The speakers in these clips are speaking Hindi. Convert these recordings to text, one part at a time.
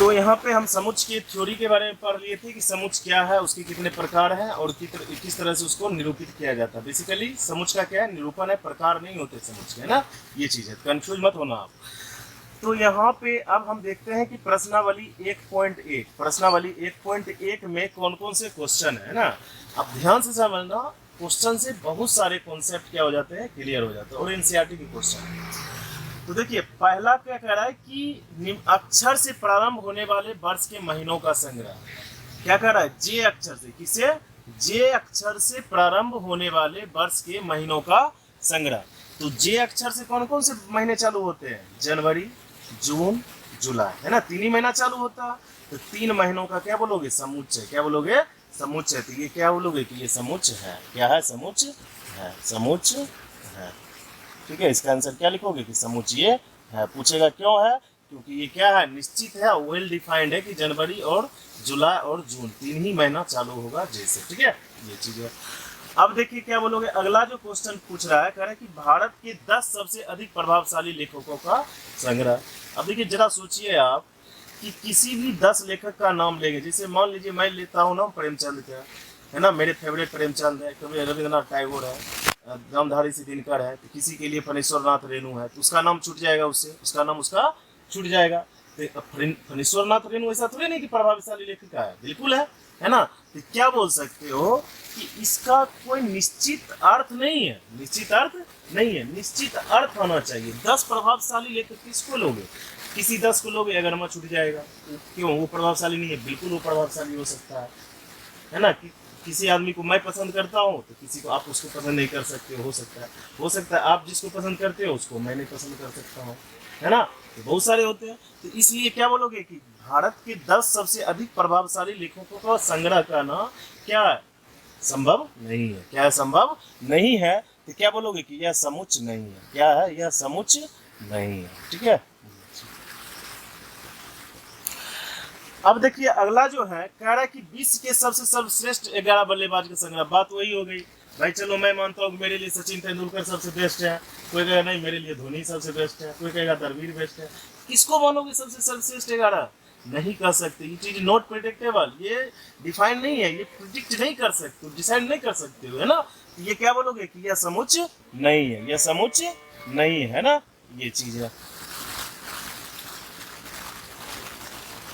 तो यहाँ पे हम समुच्च की थ्योरी के बारे में पढ़ लिए थे कि समुच्च क्या है, उसके कितने प्रकार हैं और किस तरह से उसको निरूपित किया जाता है। बेसिकली समुच्च का क्या है, निरूपण है, प्रकार नहीं होते समुच्च के, है ना, ये चीज़ है, कंफ्यूज मत होना आप। तो यहाँ पे अब हम देखते हैं कि प्रश्नावली 1.1, प्रश्नावली 1.1 में कौन कौन से क्वेश्चन है ना। अब ध्यान से समझना, क्वेश्चन से बहुत सारे कॉन्सेप्ट क्या हो जाते हैं, क्लियर हो जाते हैं, और एनसीईआरटी के क्वेश्चन है। तो देखिए पहला क्या कह रहा है कि अक्षर से प्रारंभ होने वाले वर्ष के महीनों का संग्रह। क्या कह रहा है, जे अक्षर से, किसे, जे अक्षर से प्रारंभ होने वाले वर्ष के महीनों का संग्रह। तो जे अक्षर से कौन कौन से महीने चालू होते हैं, जनवरी, जून, जुलाई, है ना, 3 ही महीना चालू होता है। तो 3 महीनों का क्या बोलोगे, समुच्च है। क्या बोलोगे, समुच्च है। तो ये क्या बोलोगे कि ये समुच्च है। क्या है, समुच्च है, समुच्च है। ठीक है, इसका आंसर क्या लिखोगे कि समुच्च ये है। पूछेगा क्यों है, क्योंकि ये क्या है, निश्चित है, वेल डिफाइंड है कि जनवरी और जुलाई और जून 3 ही महीना चालू होगा जैसे। ठीक है, ये चीज है। अब देखिए क्या बोलोगे, अगला जो क्वेश्चन पूछ रहा है, कह रहा है कि भारत के 10 सबसे अधिक प्रभावशाली लेखकों का संग्रह। अब देखिए जरा सोचिए आप कि किसी भी 10 लेखक का नाम लेंगे, जैसे मान लीजिए मैं लेता हूँ नाम प्रेमचंद का, है ना, मेरे फेवरेट प्रेमचंद है, कभी रविंद्रनाथ टैगोर है, नामधारी से दिनकर है, तो किसी के लिए फणीश्वर नाथ रेणु है, तो उसका नाम छूट जाएगा, उससे उसका नाम उसका छूट जाएगा। तो फणीश्वर नाथ रेणु ऐसा थोड़ी नहीं कि प्रभावशाली लेखिका है, बिल्कुल है ना। तो क्या बोल सकते हो कि इसका कोई निश्चित अर्थ नहीं है, निश्चित अर्थ नहीं है, निश्चित अर्थ होना चाहिए। 10 प्रभावशाली लेखक किसको लोगे, किसी 10 को लोगे, अगर मैं छूट जाएगा, क्यों, वो प्रभावशाली नहीं है, बिल्कुल वो प्रभावशाली हो सकता है ना। किसी आदमी को मैं पसंद करता हूँ तो किसी को आप उसको पसंद नहीं कर सकते, हो सकता है आप जिसको पसंद करते हो उसको मैं नहीं पसंद कर सकता हूँ, है ना। तो बहुत सारे होते हैं। तो इसलिए क्या बोलोगे कि भारत के 10 सबसे अधिक प्रभावशाली लेखकों का संग्रह करना क्या है, संभव नहीं है। क्या है, संभव नहीं है। तो क्या बोलोगे कि यह समुच्च नहीं है। क्या है, यह समुच्च नहीं है। ठीक है, अब देखिए अगला जो है, कह रहा है कि विश्व के सबसे सर्वश्रेष्ठ 11 बल्लेबाज का संग्रह। बात वही हो गई भाई, चलो मैं मानता हूँ मेरे लिए सचिन तेंदुलकर सबसे बेस्ट है, कोई कहेगा नहीं मेरे लिए धोनी सबसे बेस्ट है, कोई कहेगा द्रविड़ बेस्ट है। किसको मानोगे सबसे सर्वश्रेष्ठ 11? नहीं कर सकते, ये चीज नॉट प्रिडिक्टेबल, ये डिफाइन नहीं है, ये प्रिडिक्ट नहीं कर सकते, डिसाइड नहीं कर सकते हो, है ना। ये क्या बोलोगे कि यह समुच्च नहीं है, यह समुच्च नहीं है ना, ये चीज है।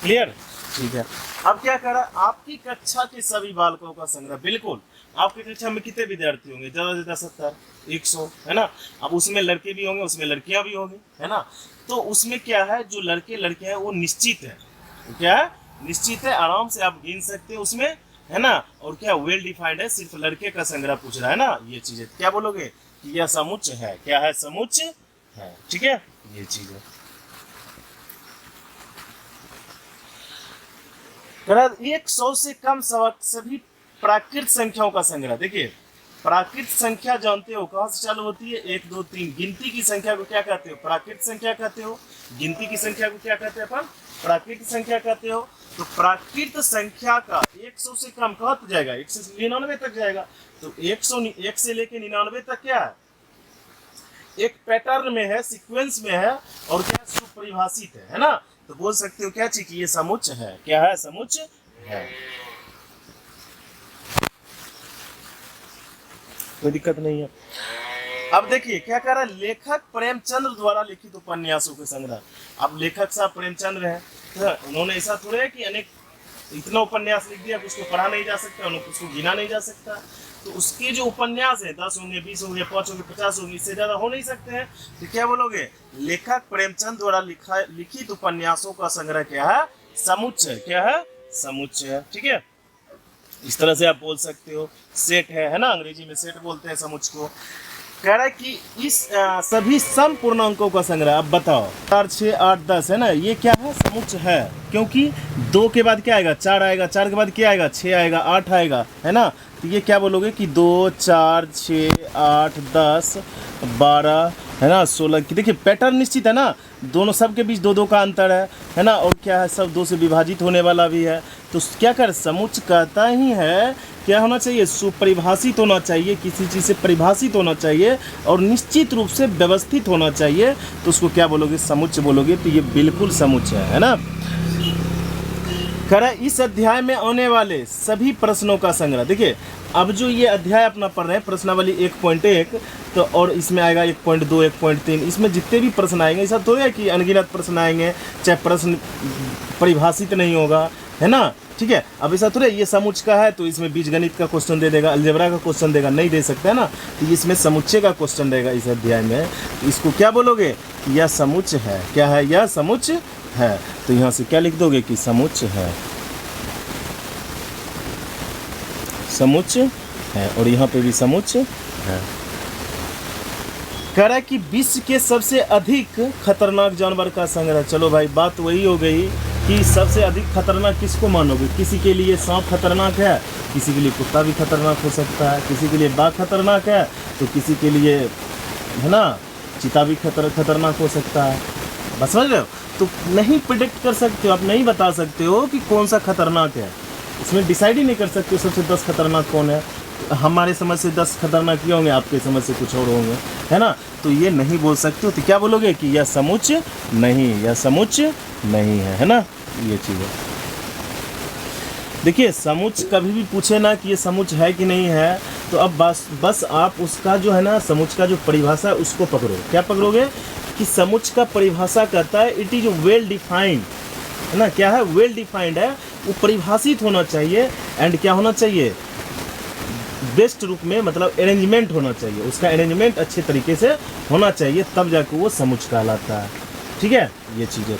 क्लियर, ठीक है। अब क्या कर रहा है, आपकी कक्षा के सभी बालकों का संग्रह। बिल्कुल, आपकी कक्षा में कितने विद्यार्थी होंगे, ज्यादा से ज्यादा 70, 100, है ना। अब उसमें लड़के भी होंगे, उसमें लड़कियां भी होंगी, है ना। तो उसमें क्या है, जो लड़के लड़कियां हैं वो निश्चित है, तो क्या है, निश्चित है, आराम से आप गिन सकते हो उसमें, है ना। और क्या वेल डिफाइंड है, सिर्फ लड़के का संग्रह पूछ रहा है ना, ये चीज है। क्या बोलोगे कि यह समुच्च है। क्या है, समुच्च है। ठीक है, ये चीज है। 100 से कम सभी प्राकृत संख्याओं का संग्रह। देखिए प्राकृत संख्या जानते हो कहाँ से चालू होती है, 1 2 3। गिनती की संख्या को क्या कहते हो, प्राकृत संख्या कहते हो। गिनती की संख्या को क्या कहते हैं अपन, प्राकृत संख्या कहते हो। तो प्राकृत संख्या का 100 से कम कहाँ तक जाएगा, 1 से 99 तक जाएगा। तो 1 से लेके 99 तक क्या है, एक पैटर्न में है, सीक्वेंस में है, और क्या सुपरिभाषित है ना। तो बोल सकते हो क्या चीज की ये समुच्च है। क्या है, समुच्च है, कोई दिक्कत नहीं है। अब देखिए क्या कह रहा है, लेखक प्रेमचंद द्वारा लिखित उपन्यासों के संग्रह। अब लेखक साहब प्रेमचंद हैं, तो उन्होंने ऐसा थोड़ा है कि अनेक इतना उपन्यास लिख दिया कि उसको पढ़ा नहीं जा सकता, उसको गिना नहीं जा सकता। तो उसके जो उपन्यास है 10 होंगे, 20 होंगे, 5 होंगे, 50 होंगे, इससे ज्यादा हो नहीं सकते हैं। तो क्या बोलोगे, लेखक प्रेमचंद द्वारा लिखित उपन्यासों का संग्रह क्या है, समुच्च है। क्या है, समुच्च है। ठीक है, इस तरह से आप बोल सकते हो। सेट है ना, अंग्रेजी में सेट बोलते हैं समुच्च को। कह रहा है कि इस सभी सम पूर्णांकों का संग्रह। अब बताओ 4 6 8 10 है ना, ये क्या है, समुच्च है। क्योंकि 2 के बाद क्या आएगा, 4 आएगा, 4 के बाद क्या आएगा, 6 आएगा, 8 आएगा, है ना। तो ये क्या बोलोगे कि 2 4 6 8 10 12, है ना, 16 की। देखिए पैटर्न निश्चित है ना, दोनों सब के बीच 2 2 का अंतर है ना, और क्या है, सब 2 से विभाजित होने वाला भी है। तो क्या कर, समुच्च कहता ही है क्या होना चाहिए, सुपरिभाषित होना चाहिए, किसी चीज़ से परिभाषित होना चाहिए और निश्चित रूप से व्यवस्थित होना चाहिए। तो उसको क्या बोलोगे, समुच्च बोलोगे। तो ये बिल्कुल समुच्च है ना। कह रहा है इस अध्याय में आने वाले सभी प्रश्नों का संग्रह। देखिए अब जो ये अध्याय अपना पढ़ रहे हैं प्रश्नावली 1.1 तो और इसमें आएगा 1.2 1.3 इसमें जितने भी प्रश्न आएंगे ऐसा थोड़ा है कि अनगिनत प्रश्न आएंगे चाहे प्रश्न परिभाषित नहीं होगा, है ना। ठीक है, अब ऐसा थोड़ा ये समुच्चय का है तो इसमें बीजगणित का क्वेश्चन दे देगा, अलजेब्रा का क्वेश्चन देगा, नहीं दे सकता है ना। तो इसमें समुच्चय का क्वेश्चन रहेगा इस अध्याय में। तो इसको क्या बोलोगे, यह समुच्चय है। क्या है, यह समुच्चय है। तो यहाँ से क्या लिख दोगे कि समुच्चय है, समुच्चय है। और यहाँ पे भी समुच्चय है। कह रहा है कि विश्व के सबसे अधिक खतरनाक जानवर का संग्रह। चलो भाई बात वही हो गई कि सबसे अधिक खतरनाक किसको मानोगे। किसी के लिए सांप खतरनाक है, किसी के लिए कुत्ता भी खतरनाक हो सकता है, किसी के लिए बाघ खतरनाक है तो किसी के लिए, है ना, चीता भी खतरनाक हो सकता है। बस समझ रहे हो। तो नहीं प्रिडिक्ट कर सकते हो, आप नहीं बता सकते हो कि कौन सा खतरनाक है। इसमें डिसाइड ही नहीं कर सकते हो सबसे 10 खतरनाक कौन है। हमारे समझ से 10 खतरनाक ये होंगे, आपके समझ से कुछ और होंगे, है ना। तो ये नहीं बोल सकते हो। तो क्या बोलोगे कि यह समुच्चय नहीं, यह समुच्चय नहीं है ना। ये चीज़ है। देखिए समुच्चय कभी भी पूछे ना कि ये समुच्चय है कि नहीं है तो अब बस आप उसका जो है ना समुच्चय का जो परिभाषा है उसको पकड़ो। क्या पकड़ोगे कि समुच्चय का परिभाषा कहता है इट इज वेल डिफाइंड, है ना। क्या है, वेल डिफाइंड है, वो परिभाषित होना चाहिए। एंड क्या होना चाहिए, बेस्ट रूप में, मतलब अरेंजमेंट होना चाहिए, उसका अरेंजमेंट अच्छे तरीके से होना चाहिए, तब जाकर वो समुच्चय कहलाता है। ठीक है, ये चीज़ें।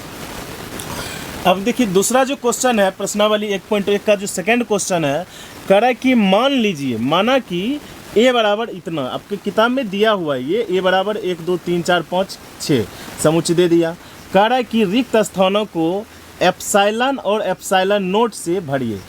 अब देखिए दूसरा जो क्वेश्चन है प्रश्नावली 1.1 का जो सेकंड क्वेश्चन है, कह रहा है कि मान लीजिए, माना कि ए बराबर इतना, आपके किताब में दिया हुआ है ये ए बराबर 1 2 3 4 5 6 समुच्चय दे दिया। कह रहा है कि रिक्त स्थानों को एप्सिलॉन और एप्सिलॉन नोट से भरिए।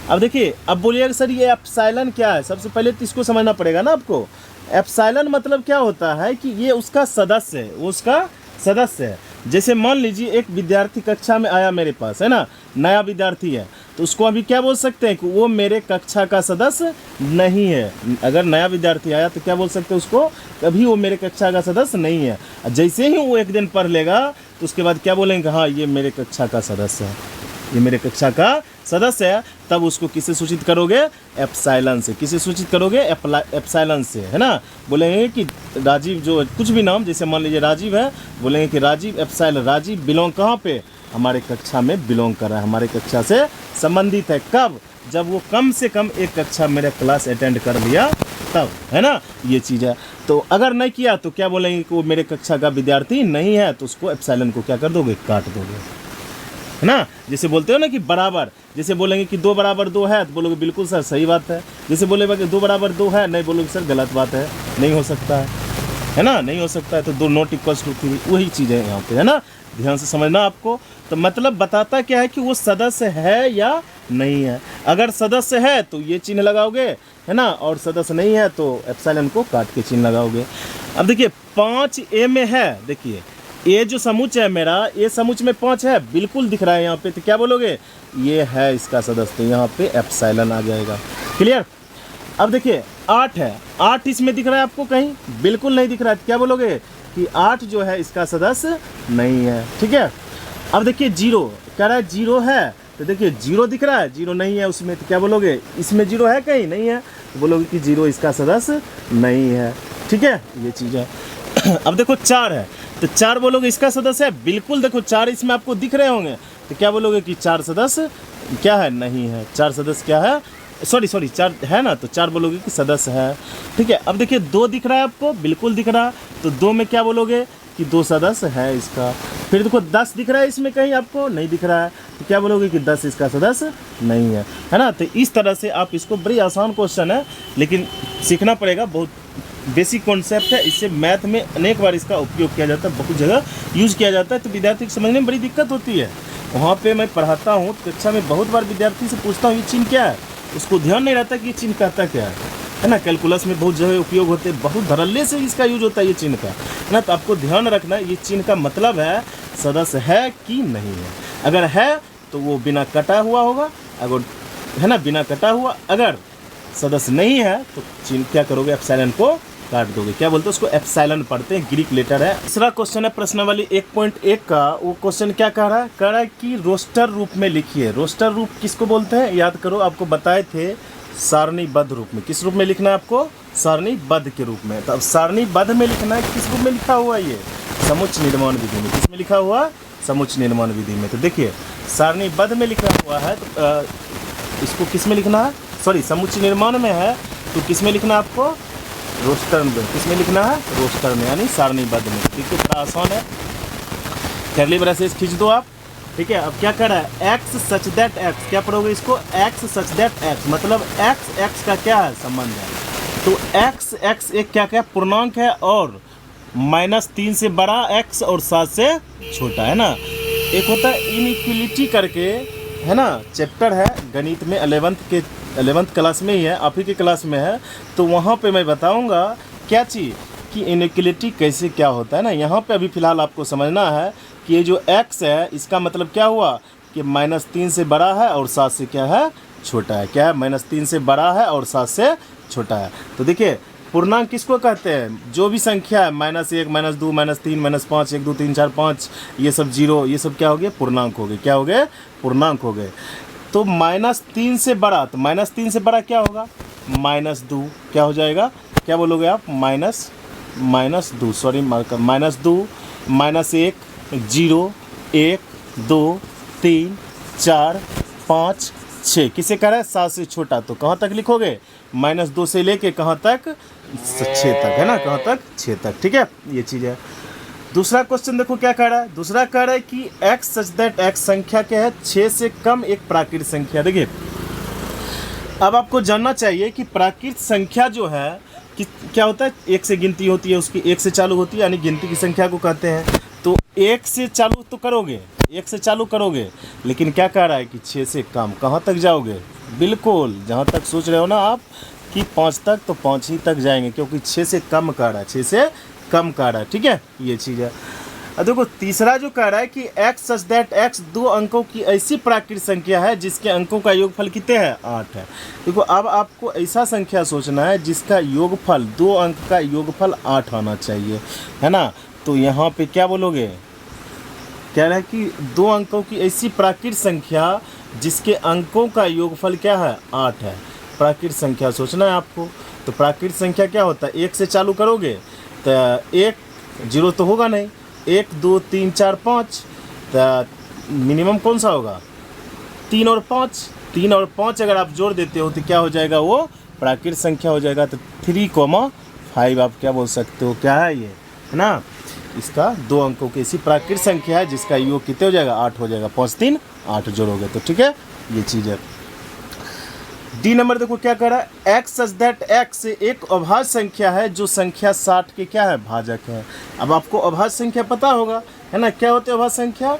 अब देखिए, अब बोलिएगा सर ये एप्सिलॉन क्या है। सबसे पहले तो इसको समझना पड़ेगा ना आपको। एप्सिलॉन मतलब क्या होता है कि ये उसका सदस्य है, वो उसका सदस्य है। जैसे मान लीजिए एक विद्यार्थी कक्षा में आया मेरे पास, है ना, नया विद्यार्थी है, तो उसको अभी क्या बोल सकते हैं कि वो मेरे कक्षा का सदस्य नहीं है। अगर नया विद्यार्थी आया तो क्या बोल सकते हैं उसको, कभी वो मेरे कक्षा का सदस्य नहीं है। जैसे ही वो एक दिन पढ़ लेगा तो उसके बाद क्या बोलेंगे, हाँ ये मेरे कक्षा का सदस्य है, ये मेरे कक्षा का सदस्य है। तब उसको किससे सूचित करोगे, एप्सिलॉन से। किससे सूचित करोगे, एप्सिलॉन से, है ना। बोलेंगे कि राजीव, जो कुछ भी नाम, जैसे मान लीजिए राजीव है, बोलेंगे कि राजीव एप्सिलॉन, राजीव बिलोंग कहाँ पे, हमारे कक्षा में बिलोंग कर रहा है, हमारे कक्षा से संबंधित है। कब, जब वो कम से कम एक कक्षा मेरा क्लास अटेंड कर लिया तब, है ना, ये चीज़ है। तो अगर नहीं किया तो क्या बोलेंगे कि वो मेरे कक्षा का विद्यार्थी नहीं है, तो उसको एप्सिलॉन को क्या कर दोगे, काट दोगे, है ना। जैसे बोलते हो ना कि बराबर, जैसे बोलेंगे कि 2 बराबर 2 है तो बोलोगे बिल्कुल सर सही बात है। जैसे बोलेगा कि 2 बराबर 2 है, नहीं बोलोगे सर गलत बात है, नहीं हो सकता है ना, नहीं हो सकता है। तो 2 नॉट इक्वल्स टू 3, वही चीज़ है यहाँ पे, है ना। ध्यान से समझना आपको। तो मतलब बताता क्या है कि वो सदस्य है या नहीं है। अगर सदस्य है तो ये चिन्ह लगाओगे, है ना, और सदस्य नहीं है तो एप्सिलॉन को काट के चिन्ह लगाओगे। अब देखिए 5A में है, देखिए ये जो समुच्चय है मेरा, ये समुच्चय में 5 है, बिल्कुल दिख रहा है यहाँ पे। तो क्या बोलोगे, ये है इसका सदस्य, तो यहाँ पे एप्सिलॉन आ जाएगा। क्लियर। अब देखिए 8 है, 8 इसमें दिख रहा है आपको कहीं, बिल्कुल नहीं दिख रहा है। तो क्या बोलोगे कि 8 जो है इसका सदस्य नहीं है। ठीक है। अब देखिए 0 कह रहा है, 0 है, तो देखिए 0 दिख रहा है, 0 नहीं है उसमें। तो क्या बोलोगे, इसमें 0 है कहीं, नहीं है, तो बोलोगे कि 0 इसका सदस्य नहीं है। ठीक है, ये चीज़ है। अब देखो 4 है, तो 4 बोलोगे इसका सदस्य है, बिल्कुल देखो 4 इसमें आपको दिख रहे होंगे। तो क्या बोलोगे कि 4 सदस्य क्या है, नहीं है। 4 सदस्य क्या है, सॉरी 4 है ना, तो 4 बोलोगे कि सदस्य है। ठीक है। अब देखिए 2 दिख रहा है आपको, बिल्कुल दिख रहा है, तो 2 में क्या बोलोगे कि 2 सदस्य है इसका। फिर देखो 10 दिख रहा है इसमें कहीं आपको, नहीं दिख रहा है, तो क्या बोलोगे कि 10 इसका सदस्य नहीं है ना। तो इस तरह से आप इसको, बड़ी आसान क्वेश्चन है लेकिन सीखना पड़ेगा, बहुत बेसिक कॉन्सेप्ट है। इससे मैथ में अनेक बार इसका उपयोग किया जाता है, बहुत जगह यूज़ किया जाता है। तो विद्यार्थी को समझने में बड़ी दिक्कत होती है। वहाँ पे मैं पढ़ाता हूँ कक्षा में, बहुत बार विद्यार्थी से पूछता हूँ ये चिन्ह क्या है, उसको ध्यान नहीं रहता कि ये चिन्ह कहता क्या है ना। कैलकुलस में बहुत जगह उपयोग होते हैं, बहुत धड़ल्ले से इसका यूज होता है ये चिन्ह का, है ना। तो आपको ध्यान रखना है, ये चिन्ह का मतलब है सदस्य है कि नहीं है। अगर है तो वो बिना कटा हुआ होगा, अगर, है ना, बिना कटा हुआ। अगर सदस्य नहीं है तो चिन्ह क्या करोगे, एप्सिलॉन को काट दोगे। क्या बोलते हैं उसको, एप्सिलॉन पढ़ते हैं, ग्रीक लेटर है। तीसरा क्वेश्चन है प्रश्नावली 1.1 का। वो क्वेश्चन क्या कह रहा है कि रोस्टर रूप में लिखिए। रोस्टर रूप किसको बोलते हैं, याद करो, आपको बताए थे सारणीबद्ध रूप में। किस रूप में लिखना है आपको, सारणीबद्ध के रूप में। तो अब सारणीबद्ध में लिखना है, किस रूप में लिखा हुआ है ये, समुच्चय निर्माण विधि में। किसमें लिखा हुआ, समुच्चय निर्माण विधि में। तो देखिए सारणीबद्ध में लिखा हुआ है, तो इसको किस में लिखना है, सॉरी समुच्चय निर्माण में है, तो किस में लिखना है आपको, रोस्टर में। किस में लिखना है, रोस्टर में, यानी सारणीबद्ध में। ठीक है, बड़ा आसान है। कर्ली ब्रेसेस खींच दो आप। ठीक है, अब क्या कर रहा है, एक्स सच दैट एक्स, क्या पढ़ोगे इसको, एक्स सच दैट एक्स, मतलब एक्स एक्स का क्या है, संबंध है। तो एक्स एक्स एक क्या क्या पूर्णांक है, और -3 से बड़ा एक्स और 7 से छोटा, है ना। एक होता है इनइक्वलिटी करके, है ना, चैप्टर है गणित में, 11th क्लास में ही है, आप ही के क्लास में है। तो वहाँ पे मैं बताऊँगा क्या चीज़ कि इनइक्वलिटी कैसे क्या होता है ना। यहाँ पे अभी फ़िलहाल आपको समझना है कि ये जो x है इसका मतलब क्या हुआ कि -3 से बड़ा है और 7 से क्या है, छोटा है। क्या है, -3 से बड़ा है और 7 से छोटा है। तो देखिए पूर्णांक किसको कहते हैं, जो भी संख्या है, -1 -2 -3 -5 1 2 3 4 5, ये सब जीरो, ये सब क्या हो गए, पूर्णांक हो गए। क्या हो गए, पूर्णांक हो गए। तो -3 से बड़ा, तो -3 से बड़ा क्या होगा, -2, क्या हो जाएगा, क्या बोलोगे आप, -2, सॉरी -2 -1 0 1 2 3 4 5 6, किसे कह रहा है, 7 से छोटा। तो कहाँ तक लिखोगे, -2 से लेके कहाँ तक, 6 तक, है ना, कहाँ तक, 6 तक। ठीक है, ये चीज़ है। दूसरा क्वेश्चन देखो क्या कह रहा है, दूसरा कह रहा है कि x सच दैट x संख्या क्या है, 6 से कम एक प्राकृत संख्या। देखिए अब आपको जानना चाहिए कि प्राकृत संख्या जो है कि क्या होता है, 1 से गिनती होती है उसकी, 1 से चालू होती है, यानी गिनती की संख्या को कहते हैं। तो 1 से चालू तो करोगे, 1 से चालू करोगे, लेकिन क्या कह रहा है कि 6 से कम, कहाँ तक जाओगे, बिल्कुल जहाँ तक सोच रहे हो ना आप कि 5 तक, तो 5 ही तक जाएंगे, क्योंकि 6 से कम कह रहा है, 6 से कम कह रहा है। ठीक है, ये चीज़ है। अब देखो तीसरा जो कह रहा है कि x सच दैट x 2 अंकों की ऐसी प्राकृत संख्या है जिसके अंकों का योगफल कितने हैं, 8 है। देखो अब आपको ऐसा संख्या सोचना है जिसका योगफल, 2 अंक का योगफल 8 आना चाहिए, है ना। तो यहाँ पे क्या बोलोगे, कह रहा है कि 2 अंकों की ऐसी प्राकृत संख्या जिसके अंकों का योगफल क्या है, 8 है। प्राकृत संख्या सोचना है आपको। तो प्राकृत संख्या क्या होता है, 1 से चालू करोगे तो 1 0 तो होगा नहीं, 1 2 3 4 5, तो मिनिमम कौन सा होगा, 3 और 5, 3 और 5 अगर आप जोड़ देते हो तो क्या हो जाएगा, वो प्राकृत संख्या हो जाएगा। तो 3,5 आप क्या बोल सकते हो, क्या है ये, है ना। इसका 2 अंकों की ऐसी प्राकृत संख्या है जिसका योग कितने हो जाएगा, 8 हो जाएगा। 5 3 8 जोड़ोगे तो ठीक है, ये चीज़ है। डी नंबर देखो क्या कह रहा है, x सच दैट x एक अभाज्य संख्या है जो संख्या 60 के क्या है, भाजक है। अब आपको अभाज्य संख्या पता होगा, है ना। क्या होते हैं अभाज्य संख्या,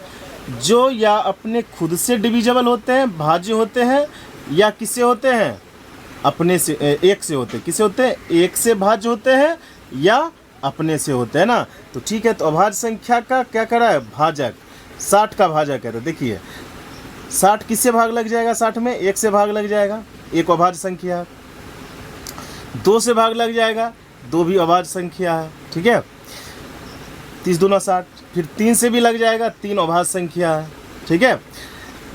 जो या अपने खुद से डिविजिबल होते हैं, भाज्य होते हैं, या किससे होते हैं, अपने से, एक से होते हैं। किसे होते हैं, एक से भाज्य होते हैं या अपने से होते हैं ना। तो ठीक है, तो अभाज्य संख्या का क्या कर रहा है, भाजक, 60 का भाजक है। तो देखिए 60 किससे भाग लग जाएगा, 60 में 1 से भाग लग जाएगा, एक अभाज्य संख्या है। 2 से भाग लग जाएगा, 2 भी अभाज्य संख्या है। ठीक है, 30 दूना 60, फिर 3 से भी लग जाएगा, 3 अभाज्य संख्या है। ठीक है,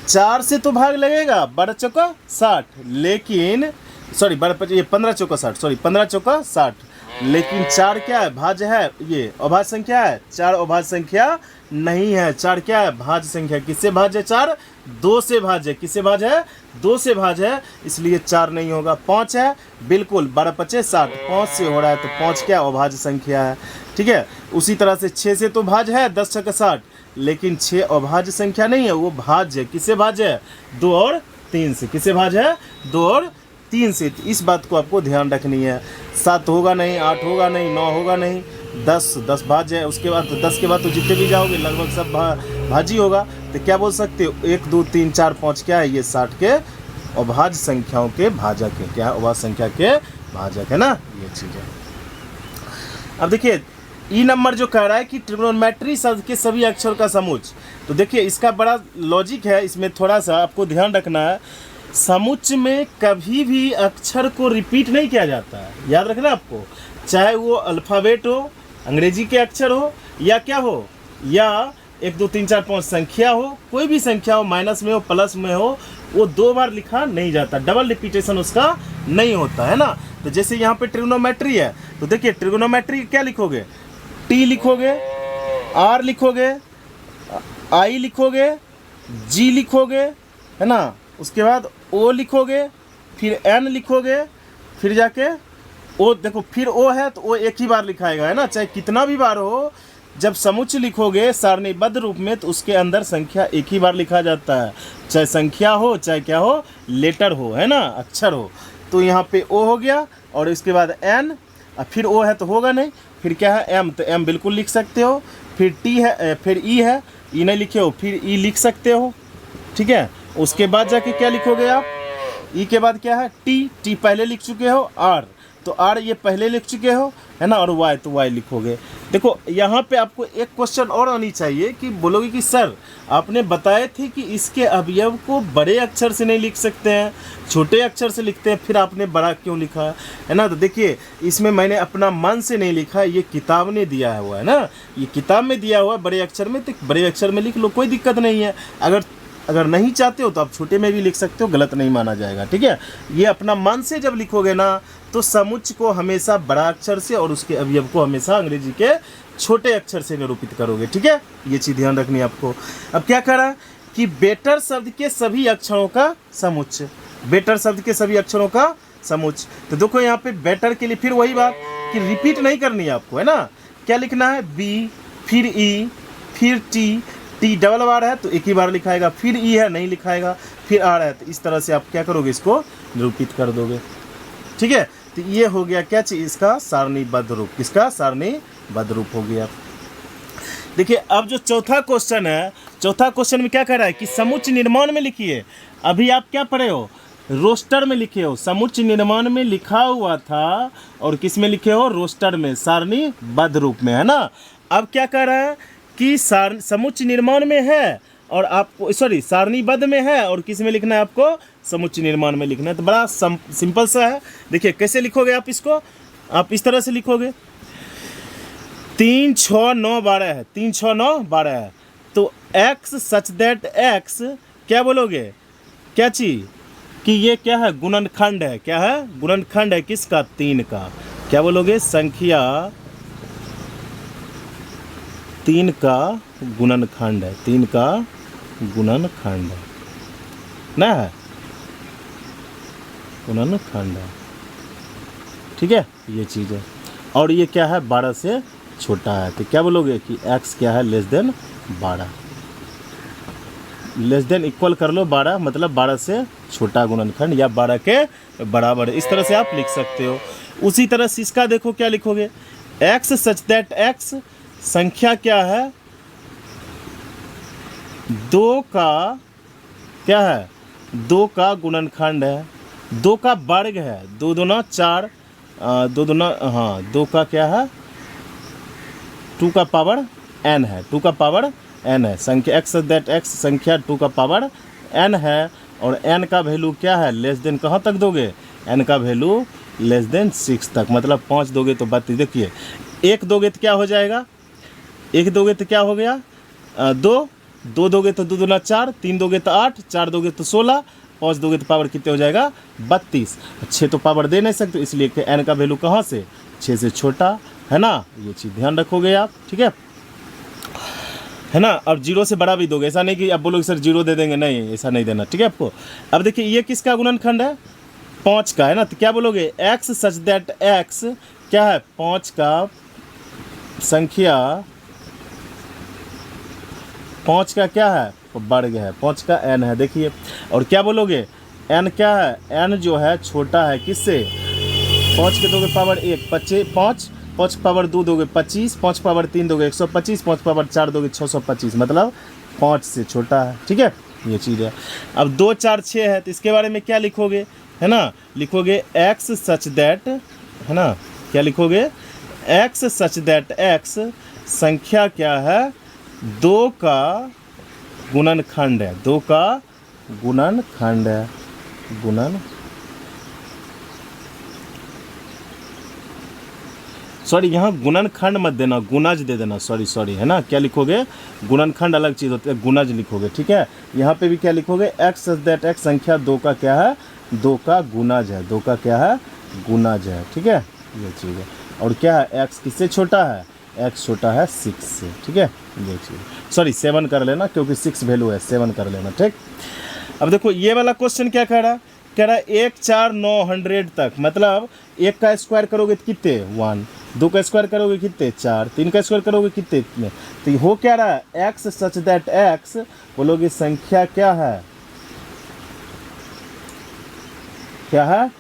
4 से तो भाग लगेगा, 12 चौका 60, लेकिन सॉरी 15 चौका 60, सॉरी 15 चौका 60, लेकिन 4 क्या है, भाज्य है, ये अभाज्य संख्या है। 4 अभाज्य संख्या नहीं है, 4 क्या है, भाज्य संख्या। किससे भाज्य है, 4 2 से भाज्य। किससे भाज्य है, 2 से भाज्य है, इसलिए 4 नहीं होगा। 5 है, बिल्कुल 12 5 60, 5 से हो रहा है, तो 5 क्या अभाज्य संख्या है। ठीक है, उसी तरह से 6 से तो भाज्य है, 10 6 60, लेकिन 6 अभाज्य संख्या नहीं है, वो भाज्य है। किससे भाज्य है, 2 और 3 से। किससे भाज्य है, 2 और 3 से। तो इस बात को आपको ध्यान रखनी है। 7 होगा नहीं, 8 होगा नहीं, 9 होगा नहीं, 10 भाज्य है। उसके बाद 10 के बाद तो जितने भी जाओगे लगभग सब भाजी होगा। तो क्या बोल सकते हो, 1 2 3 4 5 क्या है, ये 60 के अभाज्य संख्याओं के भाजक है। क्या है, अभाज्य संख्या के भाजक है ना, ये चीज़ है। अब देखिए ई नंबर जो कह रहा है कि ट्रिग्नोमेट्री शब्द के सभी अक्षर का समुच्चय। तो देखिए इसका बड़ा लॉजिक है, इसमें थोड़ा सा आपको ध्यान रखना है। समुच्चय में कभी भी अक्षर को रिपीट नहीं किया जाता है, याद रखना आपको। चाहे वो अल्फ़ाबेट हो, अंग्रेजी के अक्षर हो, या क्या हो, या 1 2 3 4 5 संख्या हो, कोई भी संख्या हो, माइनस में हो प्लस में हो, वो 2 बार लिखा नहीं जाता, डबल रिपीटेशन उसका नहीं होता है ना। तो जैसे यहाँ पे ट्रिग्नोमेट्री है, तो देखिए ट्रिग्नोमेट्री क्या लिखोगे, टी लिखोगे, आर लिखोगे, आई लिखोगे, जी लिखोगे, है ना, उसके बाद ओ लिखोगे, फिर एन लिखोगे, फिर जाके ओ, देखो फिर ओ है तो ओ एक ही बार लिखाएगा, है ना, चाहे कितना भी बार हो। जब समुच्चय लिखोगे सारणीबद्ध रूप में तो उसके अंदर संख्या एक ही बार लिखा जाता है, चाहे संख्या हो चाहे क्या हो, लेटर हो, है ना, अक्षर हो। तो यहाँ पे ओ हो गया और इसके बाद एन, फिर ओ है तो होगा नहीं, फिर क्या है एम, तो एम बिल्कुल लिख सकते हो, फिर टी है, फिर ई है, ई नहीं लिखे हो, फिर ई लिख सकते हो, ठीक है। उसके बाद जाके क्या लिखोगे आप, ई के बाद क्या है टी, टी पहले लिख चुके हो, आर तो आर ये पहले लिख चुके हो, है ना, और वाई तो वाई लिखोगे। देखो यहाँ पे आपको एक क्वेश्चन और आनी चाहिए कि बोलोगे कि सर आपने बताए थे कि इसके अवयव को बड़े अक्षर से नहीं लिख सकते हैं, छोटे अक्षर से लिखते हैं, फिर आपने बड़ा क्यों लिखा, है ना। तो देखिए इसमें मैंने अपना मन से नहीं लिखा, ये किताब ने दिया हुआ है ना, ये किताब में दिया हुआ है बड़े अक्षर में, तो बड़े अक्षर में लिख लो, कोई दिक्कत नहीं है। अगर नहीं चाहते हो तो आप छोटे में भी लिख सकते हो, गलत नहीं माना जाएगा, ठीक है। ये अपना मन से जब लिखोगे ना तो समुच्चय को हमेशा बड़ा अक्षर से और उसके अवयव को हमेशा अंग्रेजी के छोटे अक्षर से निरूपित करोगे, ठीक है, ये चीज़ ध्यान रखनी है आपको। अब क्या करा कि बेटर शब्द के सभी अक्षरों का समुच्चय, बेटर शब्द के सभी अक्षरों का समुच्चय। तो देखो यहाँ पे बेटर के लिए फिर वही बात कि रिपीट नहीं करनी है आपको, है ना। क्या लिखना है, बी, फिर ई, फिर टी, टी डबल बार है तो एक ही बार लिखाएगा, फिर ई है नहीं लिखाएगा, फिर आर है, तो इस तरह से आप क्या करोगे, इसको निरूपित कर दोगे, ठीक है। तो ये हो गया क्या चीज़, इसका सारणीबद्ध रूप, किसका सारणीबद्ध रूप हो गया। देखिए अब जो चौथा क्वेश्चन है, चौथा क्वेश्चन में क्या कह रहा है कि समुच्चय निर्माण में लिखिए। अभी आप क्या पढ़े हो, रोस्टर में लिखे हो, समुच्चय निर्माण में लिखा हुआ था और किस में लिखे हो, रोस्टर में, सारणीबद्ध रूप में, है ना। अब क्या कह रहा है कि समुच्चय निर्माण में है और आपको सारणीबद्ध में है और किस में लिखना है, आपको समुच्चय निर्माण में लिखना है। तो बड़ा सिंपल सा है। देखिए कैसे लिखोगे आप इसको, आप इस तरह से लिखोगे, 3 6 9 12 है, 3 6 9 12 है, तो x सच दैट x क्या बोलोगे, क्या चीज कि ये क्या है, गुणनखंड है, क्या है, गुणनखंड है, किसका, 3 का। क्या बोलोगे, संख्या 3 का गुणनखंड है, 3 का गुणनखंड है ना, है गुणनखंड है, ठीक है, ये चीज़ है। और ये क्या है, 12 से छोटा है, तो क्या बोलोगे कि x क्या है, less than 12, less than equal कर लो 12, मतलब 12 से छोटा गुणनखंड या 12 के बराबर, इस तरह से आप लिख सकते हो। उसी तरह से इसका देखो क्या लिखोगे, x सच दैट x संख्या क्या है, 2 का क्या है, 2 का गुणनखंड है, 2 का वर्ग है, 2 दूना 4, 2 दूना, हाँ 2 का क्या है, 2 का पावर n है, 2 का पावर n है, संख्या x दैट x संख्या 2 का पावर n है और n का वैल्यू क्या है, लेस देन कहाँ तक दोगे, n का वैल्यू लेस देन 6 तक, मतलब 5 दोगे तो 32। देखिए 1 दोगे तो क्या हो जाएगा, 1 दोगे तो क्या हो गया, 2 दोगे तो 2 दूना 4, 3 दोगे तो 8, 4 दोगे तो 16, 5 दोगे तो पावर कितने हो जाएगा, 32। 6 तो पावर दे नहीं सकते, इसलिए कि n का वैल्यू कहाँ से, 6 से छोटा, है ना, ये चीज़ ध्यान रखोगे आप, ठीक है ना। अब 0 से बड़ा भी दोगे, ऐसा नहीं कि आप बोलोगे सर 0 दे देंगे, नहीं ऐसा नहीं देना, ठीक है आपको। अब देखिए ये किसका गुणनखंड है, 5 का, है ना, तो क्या बोलोगे, x सच दैट x क्या है, 5 का संख्या, 5 का क्या है, वर्ग है, 5 का n है, देखिए। और क्या बोलोगे, n क्या है, n जो है छोटा है किससे, 5 के दोगे पावर 1 5, 5 पावर 2 दोगे 25, 5 पावर 3 दोगे 125, 5 पावर 4 दोगे 625, मतलब 5 से छोटा है, ठीक है, ये चीज़ है। अब 2 4 6 है, तो इसके बारे में क्या लिखोगे, है ना, लिखोगे x सच दैट, है ना, क्या लिखोगे, x सच दैट x संख्या क्या है, 2 का गुणनखंड है, 2 का गुणनखंड है, सॉरी यहाँ गुणनखंड मत देना, गुणज दे देना, सॉरी है ना। क्या लिखोगे, गुणनखंड अलग चीज़ होती है, गुणज लिखोगे, ठीक है। यहाँ पे भी क्या लिखोगे, एक्स सच दैट एक्स संख्या 2 का क्या है, 2 का गुणज है, 2 का क्या है, गुणज है, ठीक है, ये चीज़ है। और क्या है, एक्स किससे छोटा है, एक्स छोटा है 6 से, ठीक है, ये चीज़। सॉरी 7 कर लेना, क्योंकि 6 वैल्यू है, 7 कर लेना, ठीक। अब देखो ये वाला क्वेश्चन क्या कह रहा है, कह रहा है 1 4 9 100 तक, मतलब 1 का स्क्वायर करोगे तो कितने 1, 2 का स्क्वायर करोगे कितने 4, 3 का स्क्वायर करोगे कितने इतने। तो ये हो क्या रहा है, एक्स सच दैट एक्स, बोलोगे संख्या क्या है, क्या है,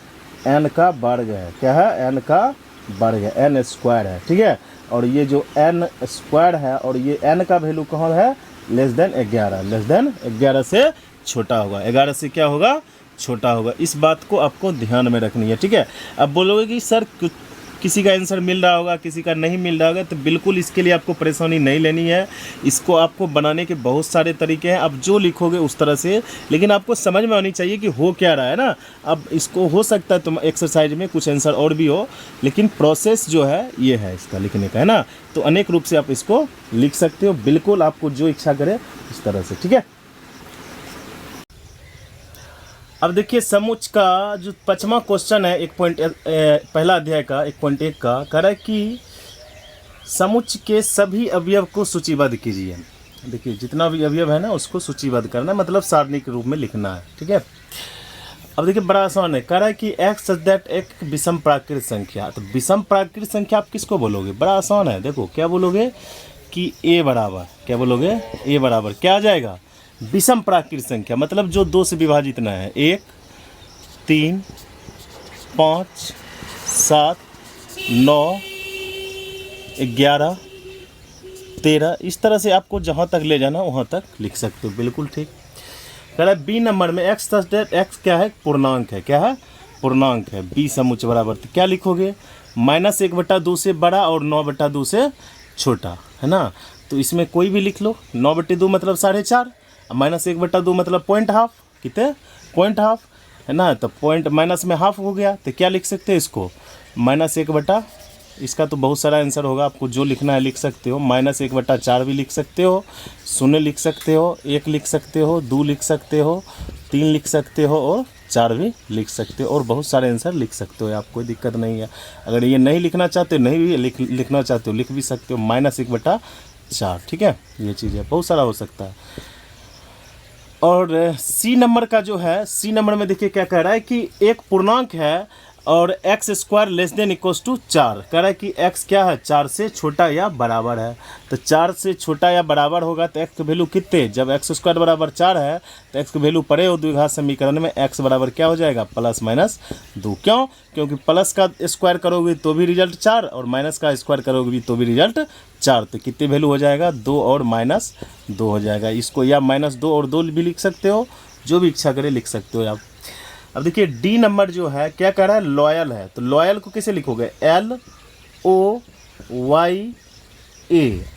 एन का वर्ग है, क्या है, एन का वर्ग है, एन स्क्वायर है, ठीक है। और ये जो एन स्क्वायर है और ये एन का वैल्यू कहाँ है, लेस देन 11, लेस देन 11 से छोटा होगा, 11 से क्या होगा, छोटा होगा। इस बात को आपको ध्यान में रखनी है, ठीक है। अब बोलोगे कि सर किसी का आंसर मिल रहा होगा, किसी का नहीं मिल रहा होगा, तो बिल्कुल इसके लिए आपको परेशानी नहीं लेनी है। इसको आपको बनाने के बहुत सारे तरीके हैं, आप जो लिखोगे उस तरह से, लेकिन आपको समझ में आनी चाहिए कि हो क्या रहा है ना। अब इसको हो सकता है तुम एक्सरसाइज में कुछ आंसर और भी हो, लेकिन प्रोसेस जो है ये है इसका लिखने का, है ना। तो अनेक रूप से आप इसको लिख सकते हो, बिल्कुल आपको जो इच्छा करे उस तरह से, ठीक है। अब देखिए समुच्च का जो 5वां क्वेश्चन है, 1 पहला अध्याय का 1.1 का, कह रहा है कि समुच्च के सभी अवयव को सूचीबद्ध कीजिए। देखिए जितना भी अवयव है ना उसको सूचीबद्ध करना है, मतलब सारणी के रूप में लिखना है, ठीक है। अब देखिए बड़ा आसान है, कह रहा है कि एक्स सच दैट एक विषम प्राकृत संख्या। तो विषम प्राकृत संख्या आप किसको बोलोगे, बड़ा आसान है, देखो क्या बोलोगे कि ए बराबर, क्या बोलोगे, ए बराबर क्या आ जाएगा, विषम प्राकृत संख्या, मतलब जो 2 से विभाजित ना है, 1 3 5 7 9 11 13, इस तरह से आपको जहाँ तक ले जाना वहाँ तक लिख सकते हो, बिल्कुल ठीक। कह रहा है बी नंबर में एक्स सच दैट एक्स क्या है, पूर्णांक है, क्या है, पूर्णांक है, बी समुच्च बराबर, तो क्या लिखोगे, -1/2 से बड़ा और 9/2 से छोटा, है ना। तो इसमें कोई भी लिख लो, 9/2 मतलब 4.5, -1/2 मतलब 0.5, कितने 0.5, है ना। तो पॉइंट माइनस में हाफ हो गया, तो क्या लिख सकते हैं इसको, -1/, इसका तो बहुत सारा आंसर होगा, आपको जो लिखना है लिख सकते हो, -1/4 भी लिख सकते हो, 0 लिख सकते हो, 1 लिख सकते हो, 2 लिख सकते हो, 3 लिख सकते हो और 4 भी लिख सकते हो, और बहुत सारे आंसर लिख सकते हो, आप कोई दिक्कत नहीं है। अगर ये नहीं लिखना चाहते हो, नहीं भी लिखना चाहते हो, लिख भी सकते हो, -1/4, ठीक है, ये चीज़ है, बहुत सारा हो सकता है। और सी नंबर का जो है, सी नंबर में देखिए क्या कह रहा है कि एक पूर्णांक है और x square less than equals to 4, कह रहा है कि एक्स क्या है, 4 से छोटा या बराबर है। तो 4 से छोटा या बराबर होगा तो एक्स की वैल्यू कितने, जब एक्स स्क्वायर बराबर 4 है तो एक्स की वैल्यू परे हो द्विघात समीकरण में, एक्स बराबर क्या हो जाएगा, +-2। क्यों, क्योंकि प्लस का स्क्वायर करोगे तो भी रिजल्ट 4 और माइनस का स्क्वायर करोगे तो भी रिजल्ट 4, तो कितनी वैल्यू हो जाएगा, 2 और -2 हो जाएगा। इसको या -2 और 2 भी लिख सकते हो, जो भी इच्छा करे लिख सकते हो आप। अब देखिए डी नंबर जो है क्या कह रहा है, लॉयल है, तो लॉयल को कैसे लिखोगे, LOYA,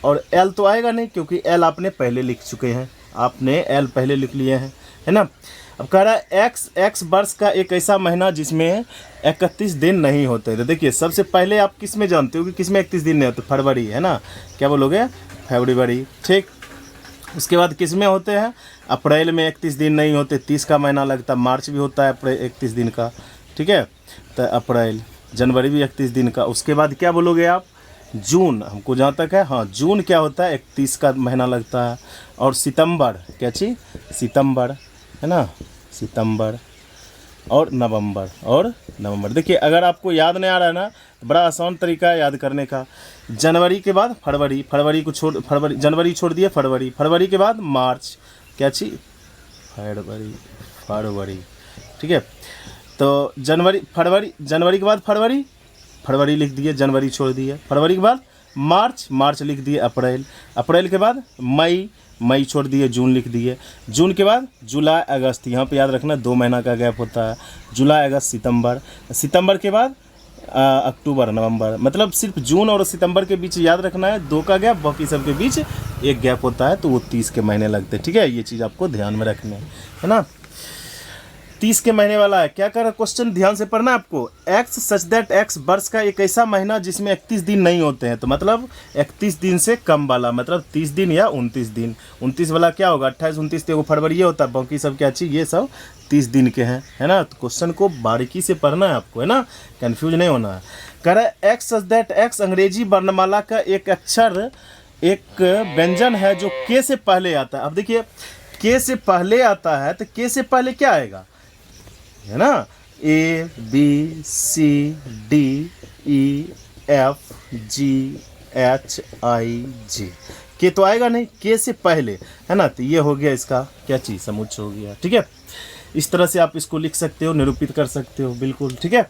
और एल तो आएगा नहीं क्योंकि एल आपने पहले लिख चुके हैं, आपने एल पहले लिख लिए हैं, है ना। अब कह रहा है एक्स वर्ष का एक ऐसा महीना जिसमें 31 दिन नहीं होते। तो देखिए सबसे पहले आप किस में जानते हो कि किस में 31 दिन नहीं होते, फरवरी, है ना, क्या बोलोगे, फरवरी, ठीक। उसके बाद किस में होते हैं, अप्रैल में 31 दिन नहीं होते, 30 का महीना लगता, मार्च भी होता है अप्रैल 31 दिन का, ठीक है, तो अप्रैल, जनवरी भी 31 दिन का। उसके बाद क्या बोलोगे आप, जून, हमको जहाँ तक है, हाँ जून क्या होता है, 31 का महीना लगता है। और सितंबर, क्या चीज़, सितंबर, है ना, सितंबर, और नवंबर। देखिए अगर आपको याद नहीं आ रहा है ना, बड़ा आसान तरीका है याद करने का, जनवरी के बाद फरवरी, जनवरी छोड़ दिए, फरवरी के बाद मार्च, क्या चीज, फरवरी, ठीक है। तो जनवरी के बाद फरवरी लिख दिए, जनवरी छोड़ दिए, फरवरी के बाद मार्च लिख दिए, अप्रैल के बाद मई छोड़ दिए, जून लिख दिए, जून के बाद जुलाई अगस्त, यहाँ पे याद रखना 2 महीना का गैप होता है, जुलाई अगस्त सितंबर के बाद अक्टूबर नवंबर, मतलब सिर्फ जून और सितंबर के बीच याद रखना है 2 का गैप, बाकी सब के बीच 1 गैप होता है, तो वो 30 के महीने लगते हैं, ठीक है, ये चीज़ आपको ध्यान में रखना है ना। 30 के महीने वाला है। क्या कर रहा क्वेश्चन, ध्यान से पढ़ना आपको। एक्स सच दैट एक्स वर्ष का एक ऐसा महीना जिसमें 31 दिन नहीं होते हैं, तो मतलब 31 दिन से कम वाला, मतलब 30 दिन या 29 दिन। 29 वाला क्या होगा, 28, 29 तो फरवरी ये होता है, बाकी सब क्या चीज़, ये सब 30 दिन के हैं, है ना। तो क्वेश्चन को बारीकी से पढ़ना है आपको, है ना, कन्फ्यूज नहीं होना है। कह रहा है एक्स सच दैट एक्स अंग्रेजी वर्णमाला का एक अक्षर, एक व्यंजन है जो के से पहले आता है। अब देखिए के से पहले आता है, तो के से पहले क्या आएगा, है ना, A B C D E F G H I J, के तो आएगा नहीं, के से पहले, है ना। तो ये हो गया इसका क्या चीज़, समुच्चय हो गया, ठीक है। इस तरह से आप इसको लिख सकते हो, निरूपित कर सकते हो, बिल्कुल ठीक है।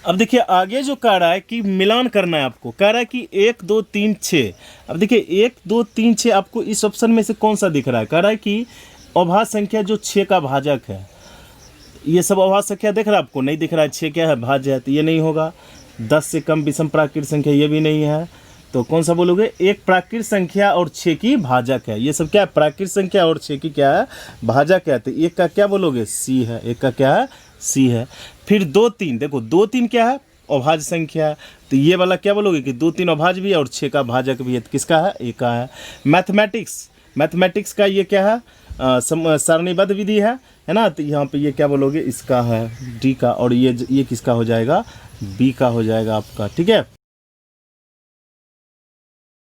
अब देखिए आगे जो कह रहा है कि मिलान करना है आपको, कह रहा है कि 1 2 3 6। अब देखिए 1 2 3 6 आपको इस ऑप्शन में से कौन सा दिख रहा है, कह रहा है कि अभाज्य संख्या जो 6 का भाजक है, ये सब अभाज्य संख्या दिख रहा है आपको, नहीं दिख रहा है, 6 क्या है, भाज्य है, तो ये नहीं होगा। 10 से कम विषम प्राकृत संख्या, ये भी नहीं है, तो कौन सा बोलोगे, एक प्राकृत संख्या और 6 की भाजक है। ये सब क्या है, प्राकृत संख्या और 6 की क्या है, भाजक है। तो एक का क्या बोलोगे, सी है, एक का क्या है, सी है। फिर 2 3, देखो 2 3 क्या है, अभाज्य संख्या है, तो ये वाला क्या बोलोगे कि 2 3 अभाज्य भी है और 6 का भाजक भी है, तो किसका है, ए का है। मैथमेटिक्स का ये क्या है, सारणीबद्ध विधि है ना, तो यहाँ पे ये क्या बोलोगे, इसका है डी का, और ये किसका हो जाएगा, बी का हो जाएगा आपका, ठीक है।